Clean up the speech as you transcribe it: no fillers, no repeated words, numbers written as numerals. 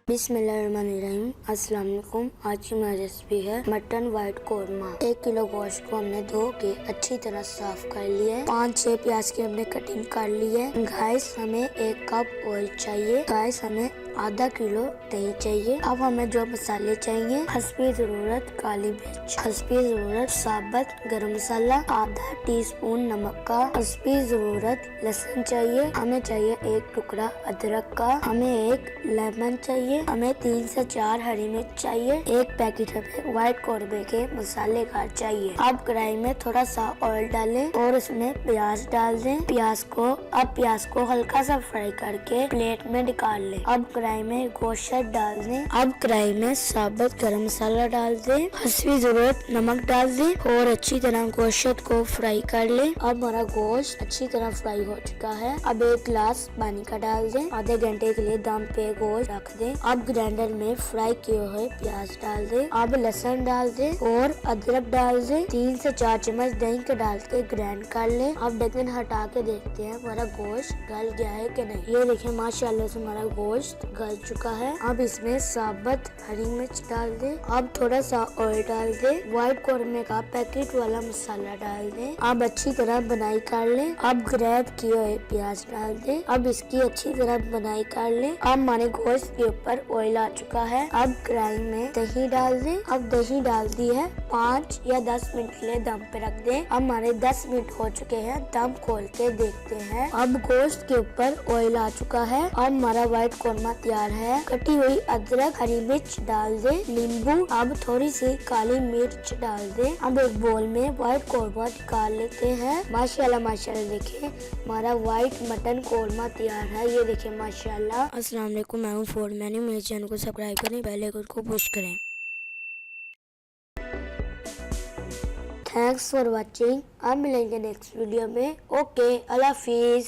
बिस्मिल्लाहिर्रहमानिर्रहीम। अस्सलाम वालेकुम। आज की हमारी रेसिपी है मटन वाइट कोरमा। 1 किलो गोश्त को हमने धो के अच्छी तरह साफ कर लिया है। 5-6 प्याज की हमने कटिंग कर ली है। गाइस हमें 1 कप ऑयल चाहिए। गाइस हमें आधा किलो दही चाहिए। अब हमें जो मसाले चाहिए, हस्बे जरूरत काली मिर्च, हस्बे जरूरत साबुत गरम मसाला, आधा टीस्पून नमक का, हस्बे जरूरत लहसुन चाहिए, हमें चाहिए 1 टुकड़ा अदरक का, हमें 1 लेमन चाहिए, हमें 3 से 4 हरी मिर्च चाहिए, 1 पैकेट हमें व्हाइट कोरमे के मसाले का चाहिए। अब कढ़ाई में थोड़ा सा ऑयल डालें और उसमें प्याज डाल दें। प्याज को हल्का सा फ्राई करके प्लेट में निकाल लें। अब कढ़ाई में गोश्त डाल दें। अब कढ़ाई में साबुत गरम मसाला डाल दें, हस्बे जरूरत नमक डाल दें और अच्छी तरह गोश्त को फ्राई कर लें। अब हमारा गोश्त अच्छी तरह फ्राई हो चुका है। अब 1 गिलास पानी का डाल दें। आधे घंटे के लिए दम पे गोश्त रख दें। अब ग्राइंडर में फ्राई किए हुए प्याज डाल दें। अब लहसुन डाल दें और अदरक डाल दें। 3 से 4 चम्मच दही के डाल के ग्राइंड कर लें। अब ढक्कन हटा के देखते हैं हमारा गोश्त गल गया है कि नहीं। ये देखिए माशाल्लाह से हमारा गोश्त गल चुका है। अब इसमें साबुत हरी मिर्च डाल दें। अब थोड़ा सा ऑयल डाल दें। व्हाइट कोरमे का पैकेट वाला मसाला डाल दें। अब अच्छी तरह बनाई कर लें। अब ग्रेट किए हुए प्याज डाल दें। अब इसकी अच्छी तरह बनाई कर लें। अब हमारे गोश्त के ऊपर ऑयल आ चुका है। अब कढ़ाई में दही डाल दें। अब दही डाल दी है। 5 या 10 मिनट के लिए दम पे रख दें। अब हमारे 10 मिनट हो चुके हैं। दम खोल के देखते हैं। अब गोश्त के ऊपर ऑयल आ चुका है। अब हमारा व्हाइट कोरमा तैयार है। कटी हुई अदरक हरी मिर्च डाल दे, नींबू, अब थोड़ी सी काली मिर्च डाल दे। अब एक बोल में व्हाइट कोरमा निकाल लेते हैं। माशाल्लाह माशाल्लाह देखिए हमारा व्हाइट मटन कोरमा तैयार है। ये देखिए माशाल्लाह। अस्सलाम वालेकुम, मैं हूँ फूड मैन्यू। मेरे चैनल को सब्सक्राइब करें, बेल आइकन को पुश करें। Thanks for watching. अब मिलेंगे नेक्स्ट वीडियो में। ओके, अल्लाह हाफिज।